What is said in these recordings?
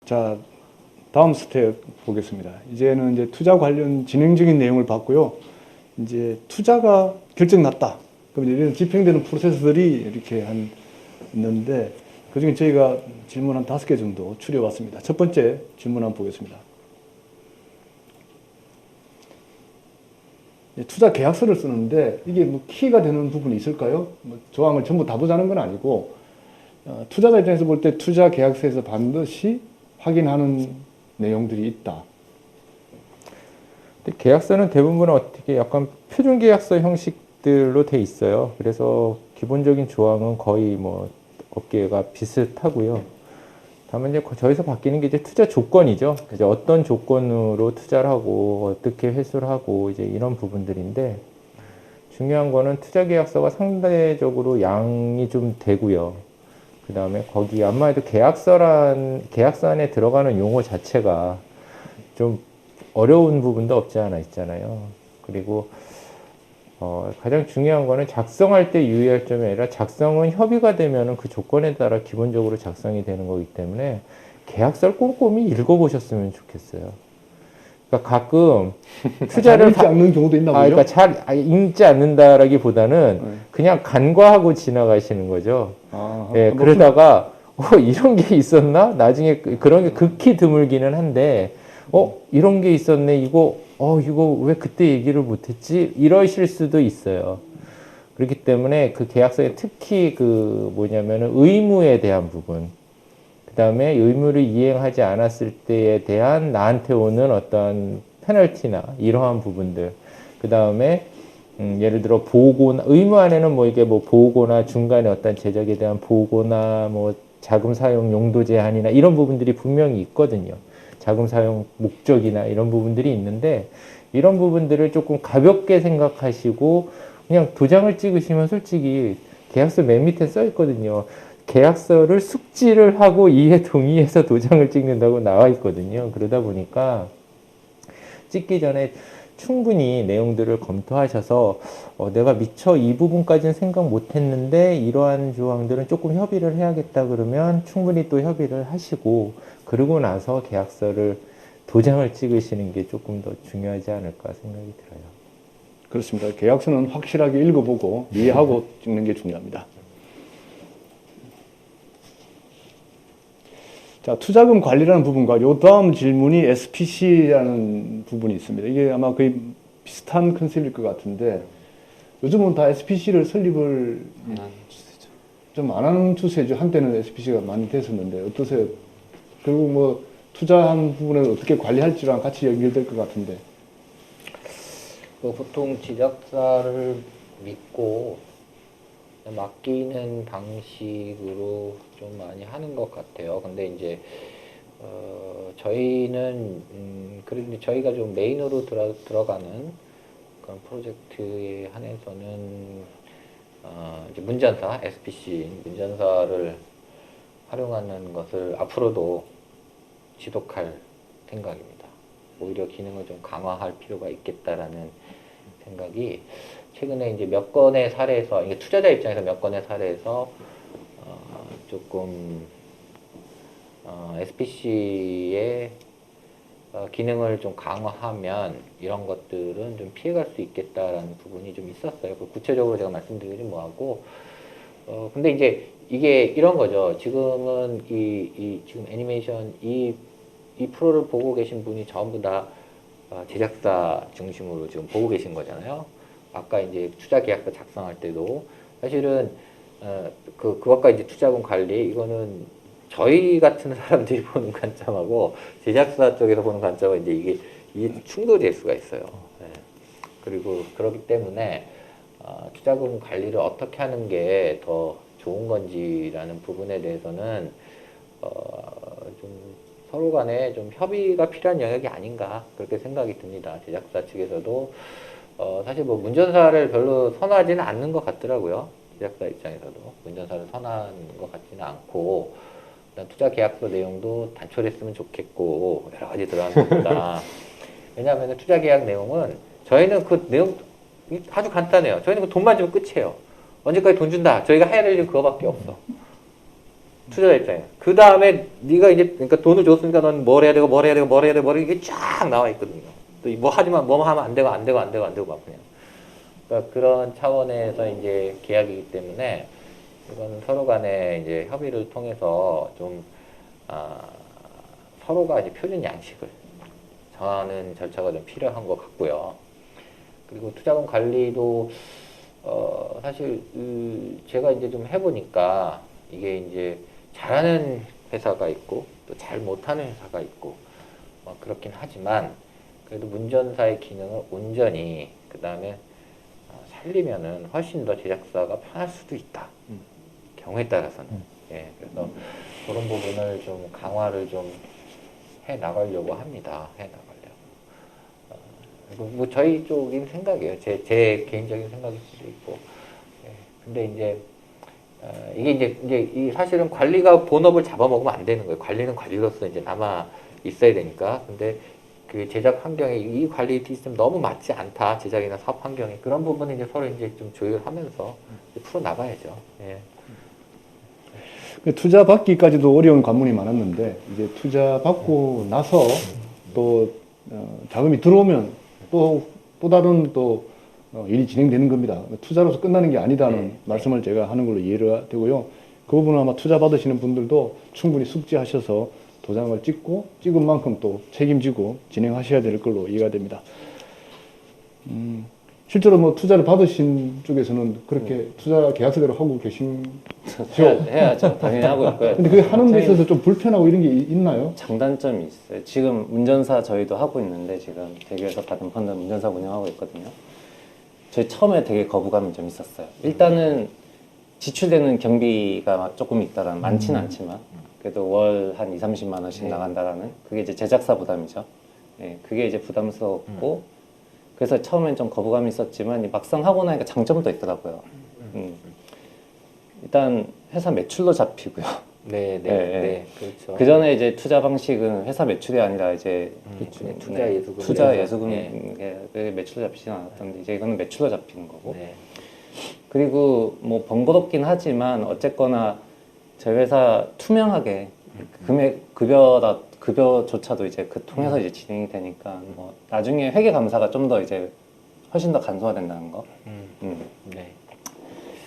자, 다음 스텝 보겠습니다. 이제는 이제 투자 관련 진행적인 내용을 봤고요. 이제 투자가 결정났다. 그럼 이제 집행되는 프로세스들이 이렇게 있는데, 그 중에 저희가 질문 한 5개 정도 추려봤습니다. 첫 번째 질문 한번 보겠습니다. 투자 계약서를 쓰는데 이게 뭐 키가 되는 부분이 있을까요? 뭐 조항을 전부 다 보자는 건 아니고, 투자자 입장에서 볼 때 투자 계약서에서 반드시 확인하는 내용들이 있다. 근데 계약서는 대부분 어떻게 약간 표준 계약서 형식들로 돼 있어요. 그래서 기본적인 조항은 거의 뭐 업계가 비슷하고요. 다만 이제 저기서 바뀌는 게 이제 투자 조건이죠. 이제 어떤 조건으로 투자를 하고 어떻게 회수를 하고 이제 이런 부분들인데, 중요한 거는 투자 계약서가 상대적으로 양이 좀 되고요. 그 다음에 거기 아마도 계약서 안에 들어가는 용어 자체가 좀 어려운 부분도 없지 않아 있잖아요. 그리고 가장 중요한 거는 작성할 때 유의할 점이 아니라, 작성은 협의가 되면은 그 조건에 따라 기본적으로 작성이 되는 거기 때문에 계약서를 꼼꼼히 읽어보셨으면 좋겠어요. 그러니까 가끔 투자를 읽지 않는 경우도 있나 보죠? 그러니까 잘 읽지 않는다라기보다는 그냥 간과하고 지나가시는 거죠. 예, 그러다가 이런 게 있었나? 나중에 그런 게 극히 드물기는 한데, 이런 게 있었네. 이거 왜 그때 얘기를 못했지? 이러실 수도 있어요. 그렇기 때문에 그 계약서에 특히 뭐냐면은 의무에 대한 부분, 그 다음에 의무를 이행하지 않았을 때에 대한 나한테 오는 어떤 페널티나 이러한 부분들, 그 다음에 예를 들어 보고나, 의무 안에는 뭐 이게 뭐 보고나 중간에 어떤 제작에 대한 보고나 뭐 자금 사용 용도 제한이나 이런 부분들이 분명히 있거든요. 자금 사용 목적이나 이런 부분들이 있는데, 이런 부분들을 조금 가볍게 생각하시고 그냥 도장을 찍으시면 솔직히 계약서 맨 밑에 써 있거든요. 계약서를 숙지를 하고 이에 동의해서 도장을 찍는다고 나와 있거든요. 그러다 보니까 찍기 전에 충분히 내용들을 검토하셔서 내가 미처 이 부분까지는 생각 못 했는데 이러한 조항들은 조금 협의를 해야겠다 그러면 충분히 또 협의를 하시고, 그러고 나서 계약서를 도장을 찍으시는 게 조금 더 중요하지 않을까 생각이 들어요. 그렇습니다. 계약서는 확실하게 읽어보고 이해하고 찍는 게 중요합니다. 자, 투자금 관리라는 부분과 요 다음 질문이 SPC라는 부분이 있습니다. 이게 아마 거의 비슷한 컨셉일 것 같은데, 요즘은 다 SPC를 설립을 좀 안 하는 추세죠. 한때는 SPC가 많이 됐었는데 어떠세요? 그리고 뭐 투자한 부분을 어떻게 관리할지랑 같이 연결될 것 같은데. 보통 제작사를 믿고 맡기는 방식으로 좀 많이 하는 것 같아요. 근데 이제 저희는 그런데 저희가 좀 메인으로 들어가는 그런 프로젝트에 한해서는 이제 문전사, SPC 문전사를 활용하는 것을 앞으로도 지속할 생각입니다. 오히려 기능을 좀 강화할 필요가 있겠다라는 생각이 최근에 이제 몇 건의 사례에서, 이게 투자자 입장에서 몇 건의 사례에서 조금 SPC의 기능을 좀 강화하면 이런 것들은 좀 피해갈 수 있겠다라는 부분이 좀 있었어요. 구체적으로 제가 말씀드리지 뭐하고, 근데 이제 이게 이런 거죠. 지금은 지금 애니메이션 이 프로를 보고 계신 분이 전부 다 제작사 중심으로 지금 보고 계신 거잖아요. 아까 이제 투자 계약서 작성할 때도 사실은 그것과 이제 투자금 관리, 이거는 저희 같은 사람들이 보는 관점하고 제작사 쪽에서 보는 관점은 이제 이게 충돌이 될 수가 있어요. 네. 그리고 그렇기 때문에 투자금 관리를 어떻게 하는 게 더 좋은 건지라는 부분에 대해서는 좀 서로 간에 좀 협의가 필요한 영역이 아닌가 그렇게 생각이 듭니다. 제작사 측에서도 사실 뭐 문전사를 별로 선호하지는 않는 것 같더라고요. 제작사 입장에서도 문전사를 선호하는 것 같지는 않고, 일단 투자 계약서 내용도 단촐했으면 좋겠고 여러 가지 들어가는 겁니다. 왜냐하면 투자 계약 내용은 저희는 그 내용 아주 간단해요. 저희는 그 돈만 주면 끝이에요. 언제까지 돈 준다. 저희가 해야 될 일 그거밖에 없어. 투자자 입장에. 그 다음에 네가 이제 그러니까 돈을 줬으니까 넌 뭘 해야 되고 뭘 해야 되고 뭘 해야 되고 뭘 이게 쫙 나와 있거든요. 또 뭐 하지만 뭐 하면 안 되고 안 되고 안 되고 안 되고 막 그냥. 그러니까 그런 차원에서 이제 계약이기 때문에 이건 서로 간에 이제 협의를 통해서 좀 서로가 이제 표준 양식을 정하는 절차가 좀 필요한 것 같고요. 그리고 투자금 관리도 사실 제가 이제 좀 해보니까 이게 이제 잘하는 회사가 있고 또 잘 못하는 회사가 있고 막 그렇긴 하지만 그래도 운전사의 기능을 온전히 그 다음에 살리면은 훨씬 더 제작사가 편할 수도 있다. 경우에 따라서는. 예, 그래서 그런 부분을 좀 강화를 좀 해 나가려고 합니다. 해 나가려고. 뭐 저희 쪽인 생각이에요. 제 개인적인 생각일 수도 있고. 예, 근데 이제 이게 이제 사실은 관리가 본업을 잡아먹으면 안 되는 거예요. 관리는 관리로서 이제 남아 있어야 되니까. 근데 그 제작 환경에 이 관리 시스템 너무 맞지 않다. 제작이나 사업 환경에 그런 부분은 이제 서로 이제 좀 조율하면서 풀어 나가야죠. 예. 투자 받기까지도 어려운 관문이 많았는데 이제 투자 받고 나서 또 자금이 들어오면 또 다른 또 일이 진행되는 겁니다. 투자로서 끝나는 게 아니다는 말씀을 제가 하는 걸로 이해가 되고요. 그 부분은 아마 투자 받으시는 분들도 충분히 숙지하셔서 도장을 찍은 만큼 또 책임지고 진행하셔야 될 걸로 이해가 됩니다. 실제로 뭐 투자를 받으신 쪽에서는 그렇게 투자 계약서대로 하고 계신 해야죠. 당연히 하고 있고요. 근데 그게 하는 데 있어서 좀 불편하고 이런 게 있나요? 장단점이 있어요. 지금 운전사 저희도 하고 있는데 지금 대기업에서 받은 펀드 운전사 운영하고 있거든요. 저희 처음에 되게 거부감이 좀 있었어요. 일단은 지출되는 경비가 조금 있다라는 많지는 않지만 그래도 월 한 20-30만 원씩 나간다라는 그게 이제 제작사 부담이죠. 예, 그게 이제 부담스럽고 그래서 처음엔 좀 거부감이 있었지만 막상 하고 나니까 장점도 있더라고요. 일단 회사 매출로 잡히고요. 네, 그렇죠. 그 전에 이제 투자 방식은 회사 매출이 아니라 이제 투자 예수금 매출로 잡히진 않았던데 이제 이거는 매출로 잡히는 거고. 네. 그리고 뭐 번거롭긴 하지만 어쨌거나 저희 회사 투명하게 급여조차도 이제 그 통해서 이제 진행이 되니까 뭐 나중에 회계 감사가 좀 더 이제 훨씬 더 간소화된다는 거. 네.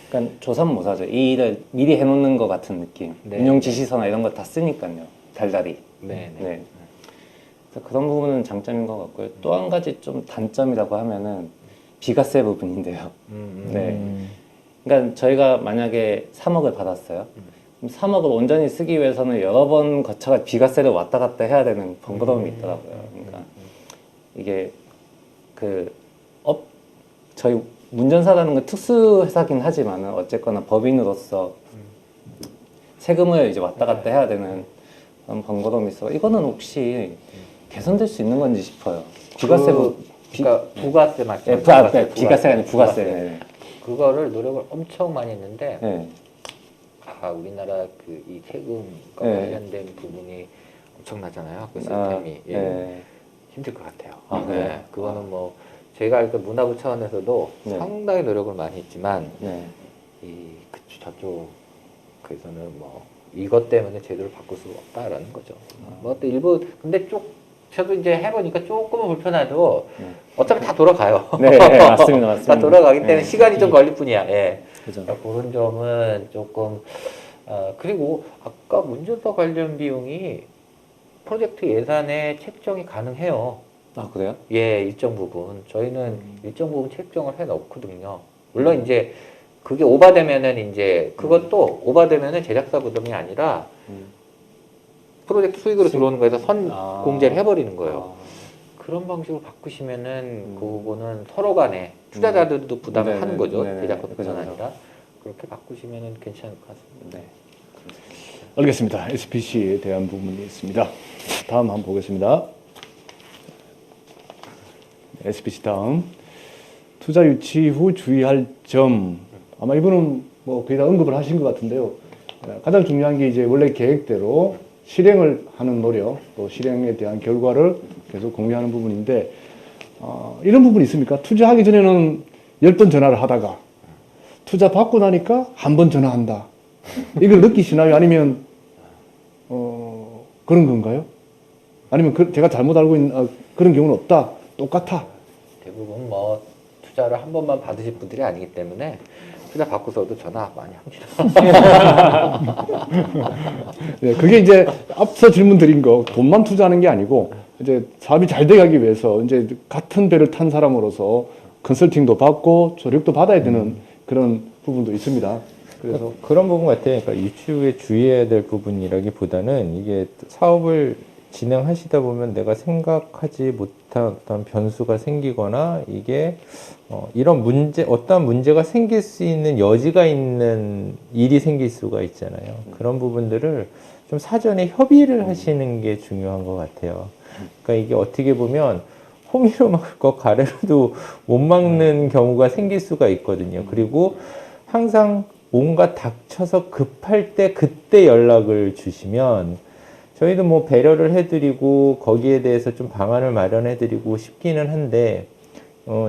그러니까 조삼모사죠. 이 일을 미리 해놓는 것 같은 느낌. 네. 운영 지시서나 이런 거 다 쓰니까요. 달달이. 네. 네. 그래서 그런 부분은 장점인 것 같고요. 또 한 가지 좀 단점이라고 하면은 비과세 부분인데요. 네. 그러니까 저희가 만약에 3억을 받았어요. 3억을 온전히 쓰기 위해서는 여러 번 거쳐가 비과세를 왔다 갔다 해야 되는 번거로움이 있더라고요. 그러니까 이게 저희 운전사라는 건 특수 회사긴 하지만은 어쨌거나 법인으로서 세금을 이제 왔다 갔다 해야 되는 그런 번거로움이 있어. 이거는 혹시 개선될 수 있는 건지 싶어요. 비과세 그러니까 부가세 말씀. 비과세가 아니라 부가세. 네. 그거를 노력을 엄청 많이 했는데 네. 우리나라 이 세금과 관련된 부분이 엄청나잖아요. 그 시스템이 힘들 것 같아요. 네. 그거는 뭐 제가 알고 문화부 차원에서도 상당히 노력을 많이 했지만 저쪽에서는 뭐 이것 때문에 제도를 바꿀 수가 없다라는 거죠. 뭐 또 일부 근데 저도 이제 해보니까 조금은 불편해도 어차피 다 돌아가요. 네, 맞습니다. 다 돌아가기 때문에 시간이 좀 걸릴 뿐이야. 예. 그죠. 그런 점은 조금 그리고 아까 운전사 관련 비용이 프로젝트 예산에 책정이 가능해요. 아, 그래요? 예, 일정 부분. 저희는 일정 부분 책정을 해 놓거든요. 물론 이제 그게 오바되면은 이제 그것도 오바되면은 제작사 부담이 아니라 프로젝트 수익으로 들어오는 거에서 공제를 해버리는 거예요. 그런 방식으로 바꾸시면은 그거는 서로 간에 투자자들도 부담을 하는 거죠. 제작사뿐만 아니라. 그렇게 바꾸시면은 괜찮을 것 같습니다. 네. 알겠습니다. SPC에 대한 부분이 있습니다. 다음 한번 보겠습니다. SPC 다음. 투자 유치 후 주의할 점. 아마 이분은 뭐 거의 다 언급을 하신 것 같은데요. 가장 중요한 게 이제 원래 계획대로 실행을 하는 노력, 또 실행에 대한 결과를 계속 공유하는 부분인데, 이런 부분이 있습니까? 투자하기 전에는 10번 전화를 하다가, 투자 받고 나니까 한 번 전화한다. 이걸 느끼시나요? 아니면 그런 건가요? 아니면 제가 잘못 알고 있는 그런 경우는 없다. 똑같아. 대부분 뭐 투자를 한 번만 받으실 분들이 아니기 때문에 투자 받고서도 전화 많이 합니다. 네, 그게 이제 앞서 질문 드린 거 돈만 투자하는 게 아니고 이제 사업이 잘 돼가기 위해서 이제 같은 배를 탄 사람으로서 컨설팅도 받고 조력도 받아야 되는 그런 부분도 있습니다. 그래서 그런 부분 같아요. 그러니까 유추에 주의해야 될 부분이라기보다는 이게 사업을 진행하시다 보면 내가 생각하지 못한 어떤 변수가 생기거나 이게 이런 어떠한 문제가 생길 수 있는 여지가 있는 일이 생길 수가 있잖아요. 그런 부분들을 좀 사전에 협의를 하시는 게 중요한 것 같아요. 그러니까 이게 어떻게 보면 호미로 막을 거 가래로도 못 막는 경우가 생길 수가 있거든요. 그리고 항상 뭔가 닥쳐서 급할 때 그때 연락을 주시면 저희도 뭐 배려를 해드리고 거기에 대해서 좀 방안을 마련해드리고 싶기는 한데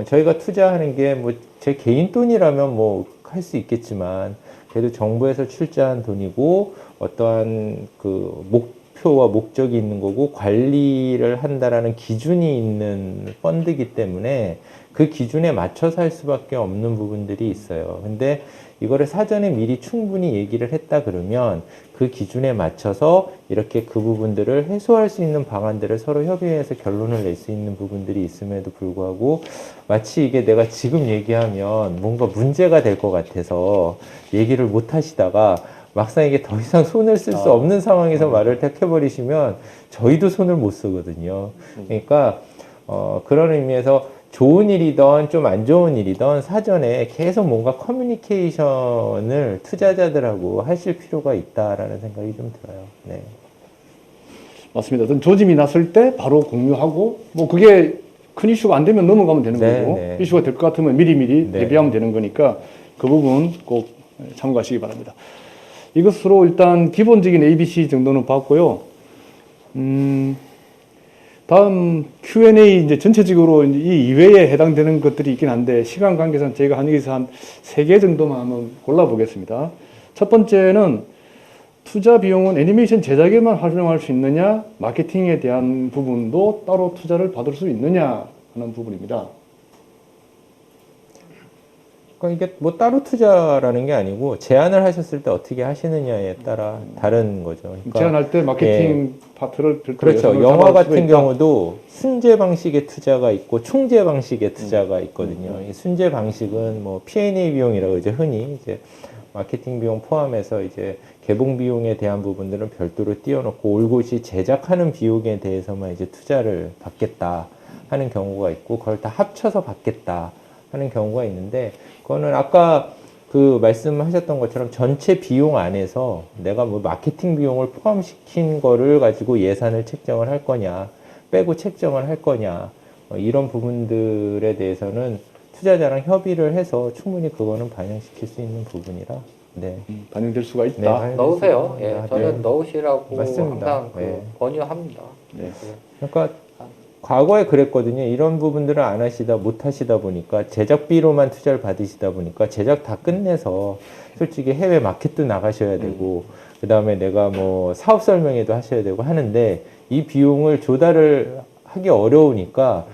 저희가 투자하는 게 뭐 제 개인 돈이라면 뭐 할 수 있겠지만 그래도 정부에서 출자한 돈이고 어떠한 그 목표와 목적이 있는 거고 관리를 한다라는 기준이 있는 펀드이기 때문에 그 기준에 맞춰서 할 수밖에 없는 부분들이 있어요. 근데 이거를 사전에 미리 충분히 얘기를 했다 그러면 그 기준에 맞춰서 이렇게 그 부분들을 해소할 수 있는 방안들을 서로 협의해서 결론을 낼 수 있는 부분들이 있음에도 불구하고 마치 이게 내가 지금 얘기하면 뭔가 문제가 될 것 같아서 얘기를 못 하시다가 막상 이게 더 이상 손을 쓸 수 없는 상황에서 말을 딱 해버리시면 저희도 손을 못 쓰거든요. 그러니까 그런 의미에서 좋은 일이든 좀 안 좋은 일이든 사전에 계속 뭔가 커뮤니케이션을 투자자들하고 하실 필요가 있다라는 생각이 좀 들어요. 네. 맞습니다. 어떤 조짐이 났을 때 바로 공유하고 뭐 그게 큰 이슈가 안 되면 넘어가면 되는 네, 거고 네. 이슈가 될 것 같으면 미리미리 네. 대비하면 되는 거니까 그 부분 꼭 참고하시기 바랍니다. 이것으로 일단 기본적인 ABC 정도는 봤고요. 다음 Q&A 이제 전체적으로 이 이외에 해당되는 것들이 있긴 한데 시간 관계상 저희가 여기서 한 3개 정도만 한번 골라보겠습니다. 첫 번째는 투자 비용은 애니메이션 제작에만 활용할 수 있느냐, 마케팅에 대한 부분도 따로 투자를 받을 수 있느냐 하는 부분입니다. 그러니까 이게 뭐 따로 투자라는 게 아니고 제안을 하셨을 때 어떻게 하시느냐에 따라 다른 거죠. 그러니까 제안할 때 마케팅 파트를 별도로 그렇죠. 예산을 영화 잡아갈 수가 같은 있다. 경우도 순제 방식의 투자가 있고 총재 방식의 투자가 있거든요. 이 순제 방식은 뭐 P&A 비용이라고 이제 흔히 이제 마케팅 비용 포함해서 이제 개봉 비용에 대한 부분들은 별도로 띄워놓고 올곧이 제작하는 비용에 대해서만 이제 투자를 받겠다 하는 경우가 있고 그걸 다 합쳐서 받겠다 하는 경우가 있는데 그거는 아까 그 말씀하셨던 것처럼 전체 비용 안에서 내가 뭐 마케팅 비용을 포함시킨 거를 가지고 예산을 책정을 할 거냐 빼고 책정을 할 거냐 이런 부분들에 대해서는 투자자랑 협의를 해서 충분히 그거는 반영시킬 수 있는 부분이라 네. 반영될 수가 있다. 네, 반영될 넣으세요. 수 예, 있습니다. 저는 네. 넣으시라고 맞습니다. 항상 그 네. 권유합니다. 네. 그러니까 과거에 그랬거든요. 이런 부분들을 안 하시다 못 하시다 보니까 제작비로만 투자를 받으시다 보니까 제작 다 끝내서 솔직히 해외 마켓도 나가셔야 되고 그 다음에 내가 뭐 사업 설명회도 하셔야 되고 하는데 이 비용을 조달을 하기 어려우니까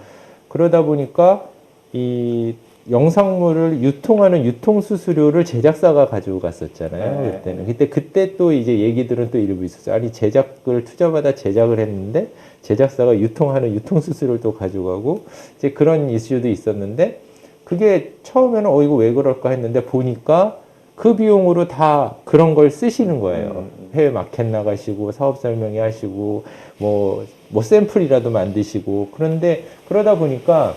그러다 보니까 이 영상물을 유통하는 유통 수수료를 제작사가 가지고 갔었잖아요. 그때는. 그때 또 이제 얘기들은 또 일부 있었어요. 아니 제작을 투자받아 제작을 했는데 제작사가 유통하는 유통 수수료를 또 가져가고 이제 그런 이슈도 있었는데 그게 처음에는 이거 왜 그럴까 했는데 보니까 그 비용으로 다 그런 걸 쓰시는 거예요. 해외 마켓 나가시고 사업 설명회 하시고 뭐 샘플이라도 만드시고 그런데 그러다 보니까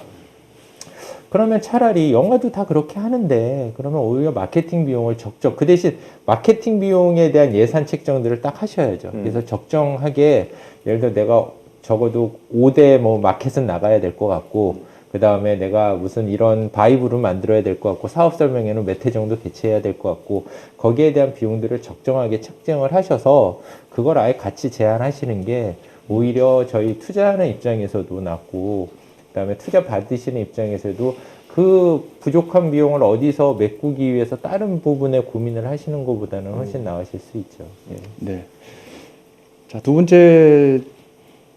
그러면 차라리 영화도 다 그렇게 하는데 그러면 오히려 마케팅 비용을 그 대신 마케팅 비용에 대한 예산 책정들을 딱 하셔야죠. 그래서 적정하게 예를 들어 내가 적어도 5대 뭐 마켓은 나가야 될 것 같고 그 다음에 내가 무슨 이런 바이브를 만들어야 될 것 같고 사업 설명회는 몇 회 정도 개최해야 될 것 같고 거기에 대한 비용들을 적정하게 책정을 하셔서 그걸 아예 같이 제안하시는 게 오히려 저희 투자하는 입장에서도 낫고 그다음에 투자 받으시는 입장에서도 그 부족한 비용을 어디서 메꾸기 위해서 다른 부분에 고민을 하시는 것보다는 훨씬 나으실 수 있죠. 예. 네. 자, 두 번째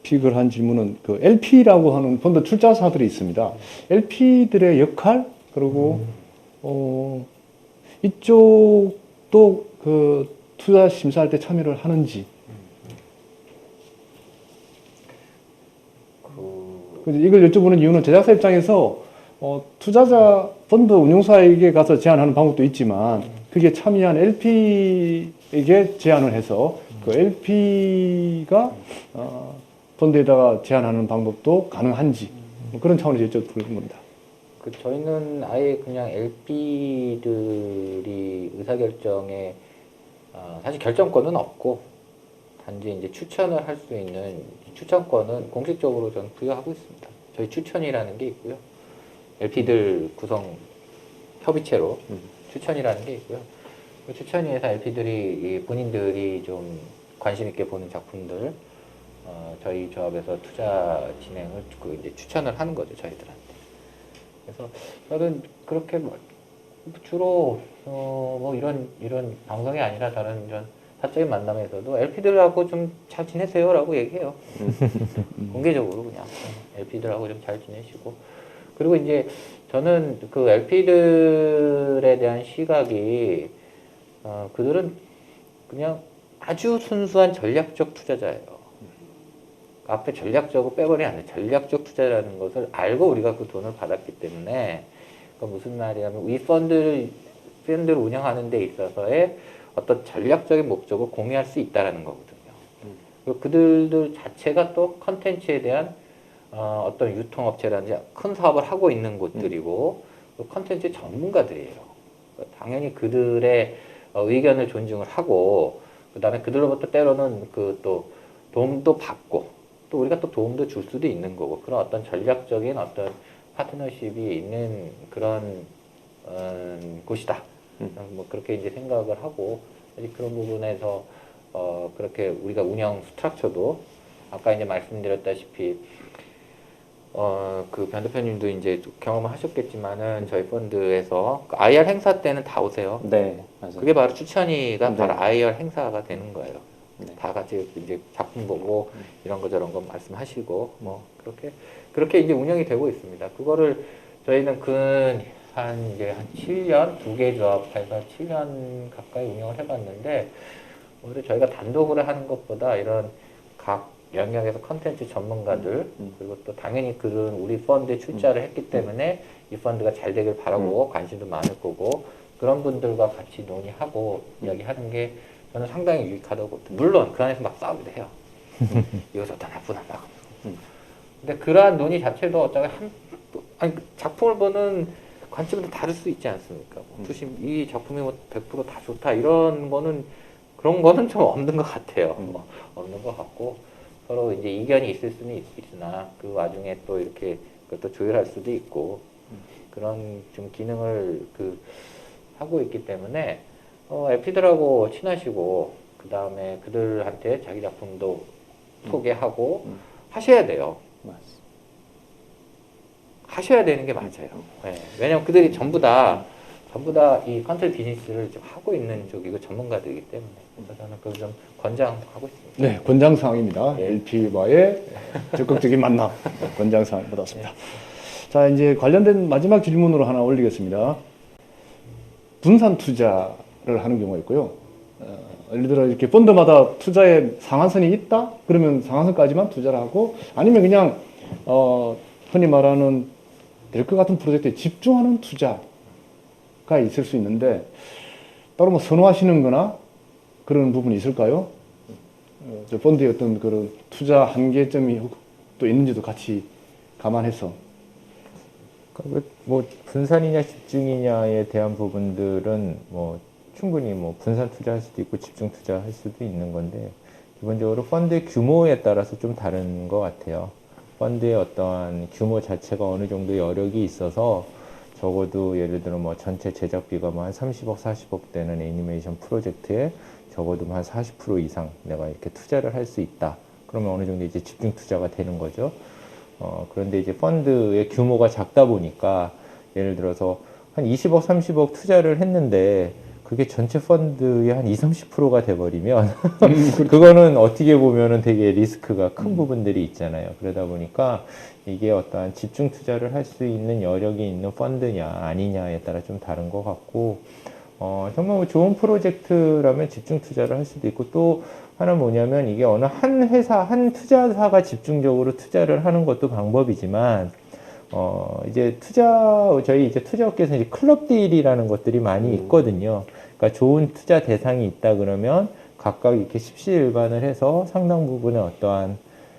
픽을 한 질문은 그 LP라고 하는 펀드 출자사들이 있습니다. LP들의 역할 그리고 이쪽도 그 투자 심사할 때 참여를 하는지. 이걸 여쭤보는 이유는 제작사 입장에서 투자자 펀드 운용사에게 가서 제안하는 방법도 있지만 그게 참여한 LP에게 제안을 해서 그 LP가 펀드에다가 제안하는 방법도 가능한지 뭐 그런 차원에서 여쭤보는 겁니다. 저희는 아예 그냥 LP들이 의사결정에 사실 결정권은 없고 단지 이제 추천을 할 수 있는 추천권은 공식적으로 저는 부여하고 있습니다. 저희 추천이라는 게 있고요. LP들 구성 협의체로 추천이라는 게 있고요. 그 추천위에서 LP들이 본인들이 좀 관심 있게 보는 작품들 저희 조합에서 투자 진행을 이제 추천을 하는 거죠, 저희들한테. 그래서 저는 그렇게 주로 뭐 이런 방송이 아니라 다른 이런 사적인 만남에서도 LP들하고 좀 잘 지내세요라고 얘기해요. 공개적으로 그냥 LP들하고 좀 잘 지내시고. 그리고 이제 저는 그 LP들에 대한 시각이 그들은 그냥 아주 순수한 전략적 투자자예요. 앞에 전략적으로 빼버리면 안 돼. 전략적 투자라는 것을 알고 우리가 그 돈을 받았기 때문에 그건 무슨 말이냐면 이 펀드를 운영하는 데 있어서의 어떤 전략적인 목적을 공유할 수 있다는 거거든요. 그리고 그들들 자체가 또 컨텐츠에 대한 어떤 유통업체라든지 큰 사업을 하고 있는 곳들이고 컨텐츠 전문가들이에요. 당연히 그들의 의견을 존중을 하고 그 다음에 그들로부터 때로는 그 또 도움도 받고 또 우리가 또 도움도 줄 수도 있는 거고 그런 어떤 전략적인 어떤 파트너십이 있는 그런 곳이다. 뭐 그렇게 이제 생각을 하고 그런 부분에서 그렇게 우리가 운영 스트럭처도 아까 이제 말씀드렸다시피 그 변 대표님도 이제 경험을 하셨겠지만은 저희 펀드에서 그 IR 행사 때는 다 오세요. 네, 맞아요. 그게 바로 추천위가 네. 바로 IR 행사가 되는 거예요. 네. 다 같이 이제 작품 보고 이런 거 저런 거 말씀하시고 뭐 그렇게 이제 운영이 되고 있습니다. 그거를 저희는 한 7년, 2개 조합해서 7년 가까이 운영을 해봤는데, 오히려 저희가 단독으로 하는 것보다 이런 각 영역에서 컨텐츠 전문가들, 그리고 또 당연히 그런 우리 펀드에 출자를 했기 때문에 이 펀드가 잘 되길 바라고 관심도 많을 거고, 그런 분들과 같이 논의하고 이야기하는 게 저는 상당히 유익하다고. 물론 그 안에서 막 싸우기도 해요. 이것도 다 나쁘다, 막. 근데 그러한 논의 자체도 어쩌면 작품을 보는 관점도 다를 수 있지 않습니까? 이 작품이 뭐 100% 다 좋다 이런 거는 그런 거는 좀 없는 것 같아요. 없는 것 같고 서로 이제 이견이 있을 수는 있으나 그 와중에 또 이렇게 그것도 조율할 수도 있고 그런 좀 기능을 하고 있기 때문에 LP들하고 친하시고 그 다음에 그들한테 자기 작품도 소개하고 하셔야 돼요. 하셔야 되는 게 맞아요. 네. 왜냐면 그들이 전부 다 이 컨텐츠 비즈니스를 좀 하고 있는 쪽이고 전문가들이기 때문에. 그래서 저는 그걸 좀 권장하고 있습니다. 네, 권장사항입니다. 네. LP와의 적극적인 만남, 권장사항 받았습니다. 자, 이제 관련된 마지막 질문으로 하나 올리겠습니다. 분산 투자를 하는 경우가 있고요. 예를 들어 이렇게 펀드마다 투자에 상한선이 있다? 그러면 상한선까지만 투자를 하고 아니면 그냥 흔히 말하는 될 것 같은 프로젝트에 집중하는 투자가 있을 수 있는데 따로 뭐 선호하시는 거나 그런 부분이 있을까요? 저 펀드의 어떤 그런 투자 한계점이 또 있는지도 같이 감안해서. 뭐 분산이냐 집중이냐에 대한 부분들은 뭐 충분히 뭐 분산 투자할 수도 있고 집중 투자할 수도 있는 건데 기본적으로 펀드의 규모에 따라서 좀 다른 것 같아요. 펀드의 어떠한 규모 자체가 어느 정도 여력이 있어서 적어도 예를 들어 뭐 전체 제작비가 뭐 한 30억, 40억 되는 애니메이션 프로젝트에 적어도 한 40% 이상 내가 이렇게 투자를 할 수 있다. 그러면 어느 정도 이제 집중 투자가 되는 거죠. 그런데 이제 펀드의 규모가 작다 보니까 예를 들어서 한 20억, 30억 투자를 했는데 그게 전체 펀드의 한 20, 30%가 돼버리면 그거는 어떻게 보면은 되게 리스크가 큰 부분들이 있잖아요. 그러다 보니까 이게 어떠한 집중 투자를 할 수 있는 여력이 있는 펀드냐 아니냐에 따라 좀 다른 것 같고 정말 뭐 좋은 프로젝트라면 집중 투자를 할 수도 있고 또 하나 뭐냐면 이게 어느 한 회사, 한 투자사가 집중적으로 투자를 하는 것도 방법이지만 이제 저희 이제 투자업계에서 이제 클럽 딜이라는 것들이 많이 있거든요. 그러니까 좋은 투자 대상이 있다 그러면 각각 이렇게 십시일반을 해서 상당 부분의 어떠한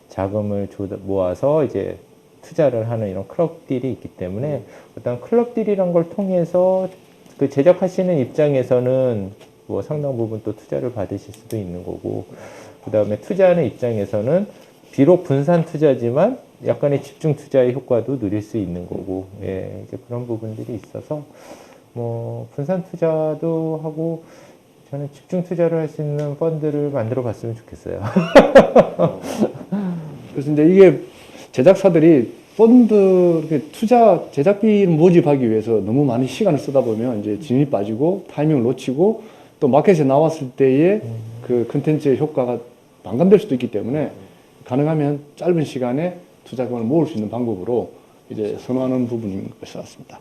자금을 모아서 이제 투자를 하는 이런 클럽 딜이 있기 때문에 어떤 클럽 딜이란 걸 통해서 그 제작하시는 입장에서는 뭐 상당 부분 또 투자를 받으실 수도 있는 거고, 그 다음에 투자하는 입장에서는 비록 분산 투자지만 약간의 집중 투자의 효과도 누릴 수 있는 거고, 예, 이제 그런 부분들이 있어서 뭐 분산 투자도 하고 저는 집중 투자를 할 수 있는 펀드를 만들어 봤으면 좋겠어요. 그래서 이제 이게 제작사들이 펀드 이렇게 투자 제작비를 모집하기 위해서 너무 많은 시간을 쓰다 보면 이제 진이 빠지고 타이밍을 놓치고 또 마켓에 나왔을 때의 그 컨텐츠의 효과가 반감될 수도 있기 때문에 가능하면 짧은 시간에 투자금을 모을 수 있는 방법으로 이제 선호하는 부분인 것 같습니다.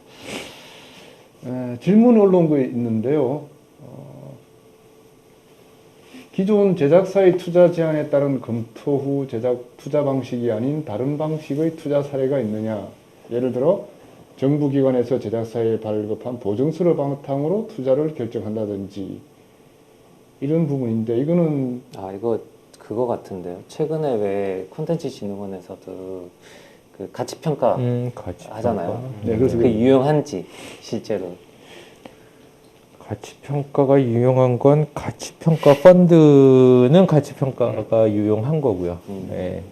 질문이 올라온 거 있는데요. 기존 제작사의 투자 제안에 따른 검토 후 제작 투자 방식이 아닌 다른 방식의 투자 사례가 있느냐? 예를 들어 정부기관에서 제작사에 발급한 보증서를 바탕으로 투자를 결정한다든지 이런 부분인데 이거는 이거 그거 같은데요. 최근에 왜 콘텐츠진흥원에서도 그 가치평가 하잖아요. 네, 그래서 그게 유용한지 실제로. 가치평가가 유용한 건 가치평가 펀드는 가치평가가 유용한 거고요. 예.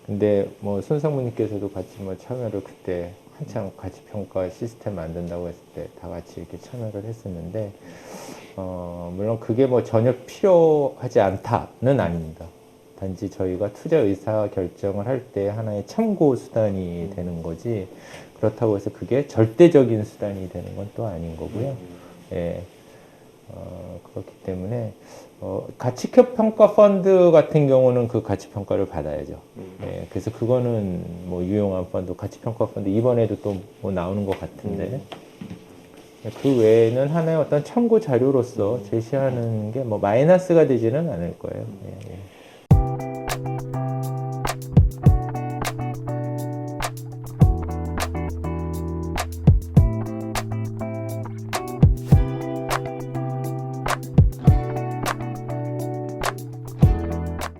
근데 뭐 손상무님께서도 같이 뭐 참여를 그때 한창 가치평가 시스템 만든다고 했을 때 다 같이 이렇게 참여를 했었는데, 물론 그게 뭐 전혀 필요하지 않다는 아닙니다. 단지 저희가 투자 의사 결정을 할 때 하나의 참고 수단이 되는 거지, 그렇다고 해서 그게 절대적인 수단이 되는 건 또 아닌 거고요. 예. 그렇기 때문에 가치평가 펀드 같은 경우는 그 가치평가를 받아야죠. 예, 그래서 그거는 뭐 유용한 펀드, 가치평가 펀드 이번에도 또 뭐 나오는 것 같은데 그 외에는 하나의 어떤 참고 자료로서 제시하는 게 뭐 마이너스가 되지는 않을 거예요. 예, 예.